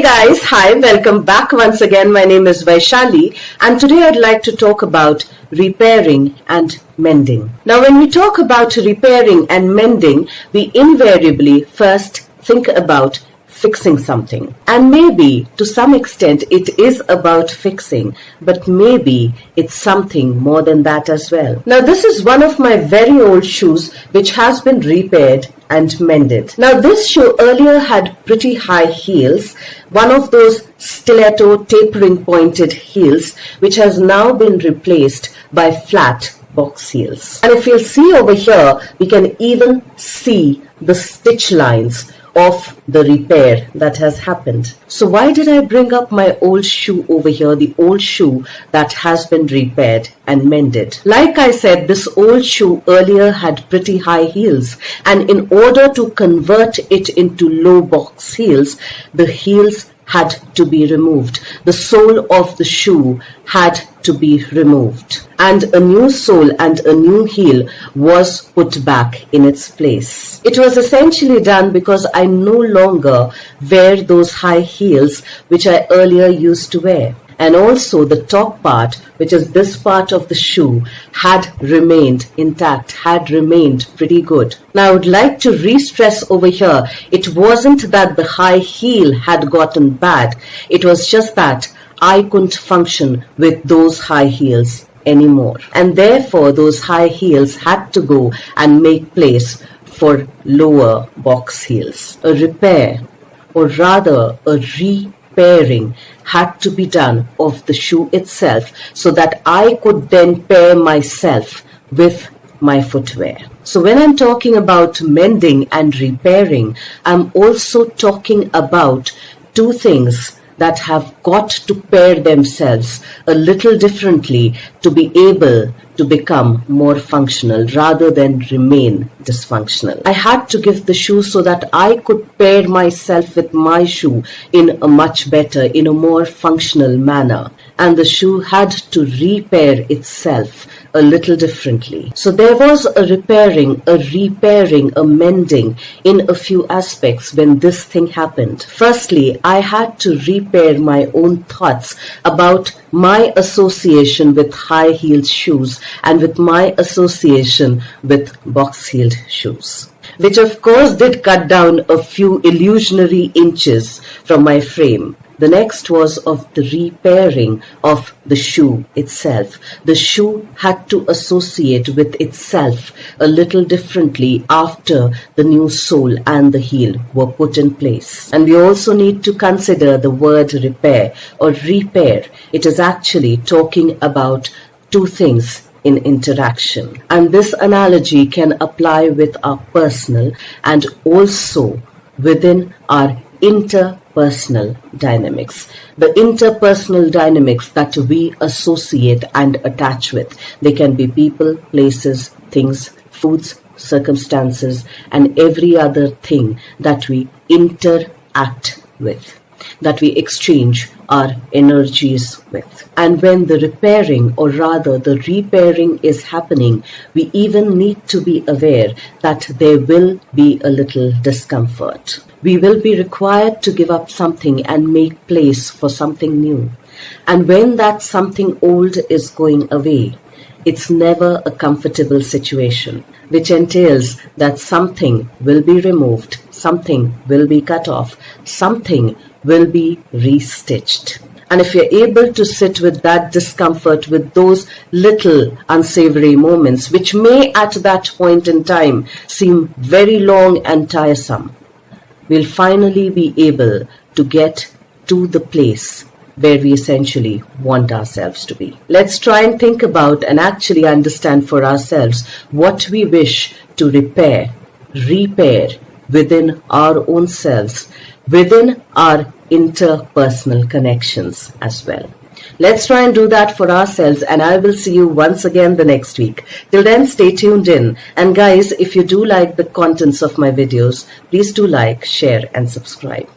guys, hi, welcome back once again. My name is Vaishali and today I'd like to talk about repairing and mending. Now when we talk about repairing and mending, we invariably first think about fixing something. And maybe to some extent it is about fixing, but maybe it's something more than that as well. Now this is one of my very old shoes which has been repaired and mended. Now this shoe earlier had pretty high heels, one of those stiletto tapering pointed heels which has now been replaced by flat box heels. And if you'll see over here, we can even see the stitch lines of the repair that has happened. So why did I bring up my old shoe over here, the old shoe that has been repaired and mended? Like I said, this old shoe earlier had pretty high heels, and in order to convert it into low box heels, the heels had to be removed. The sole of the shoe had to be removed, and a new sole and a new heel was put back in its place. It was essentially done because I no longer wear those high heels which I earlier used to wear. And also the top part, which is this part of the shoe, had remained intact, had remained pretty good. Now I would like to re-stress over here, it wasn't that the high heel had gotten bad, it was just that I couldn't function with those high heels anymore. And therefore those high heels had to go and make place for lower box heels. A repair, or rather a repairing, had to be done of the shoe itself so that I could then pair myself with my footwear. So when I'm talking about mending and repairing, I'm also talking about two things that have got to pair themselves a little differently to be able to become more functional rather than remain dysfunctional. I had to give the shoe so that I could pair myself with my shoe in a much better, in a more functional manner. And the shoe had to repair itself a little differently. So there was a repairing, a mending in a few aspects when this thing happened. Firstly, I had to repair my own thoughts about my association with high-heeled shoes and with my association with box-heeled shoes, which of course did cut down a few illusionary inches from my frame. The next was of the repairing of the shoe itself. The shoe had to associate with itself a little differently after the new sole and the heel were put in place. And we also need to consider the word repair or repair. It is actually talking about two things in interaction. And this analogy can apply with our personal and also within our interpersonal dynamics. The interpersonal dynamics that we associate and attach with. They can be people, places, things, foods, circumstances, and every other thing that we interact with, that we exchange our energies with. And when the repairing, or rather the repairing, is happening, we even need to be aware that there will be a little discomfort. We will be required to give up something and make place for something new. And when that something old is going away, it's never a comfortable situation, which entails that something will be removed, something will be cut off, something will be restitched. And if you're able to sit with that discomfort, with those little unsavory moments, which may at that point in time seem very long and tiresome, we'll finally be able to get to the place where we essentially want ourselves to be. Let's try and think about and actually understand for ourselves what we wish to repair within our own selves, within our interpersonal connections as well. Let's try and do that for ourselves, and I will see you once again the next week. Till then, stay tuned in. And guys, if you do like the contents of my videos, please do like, share, and subscribe.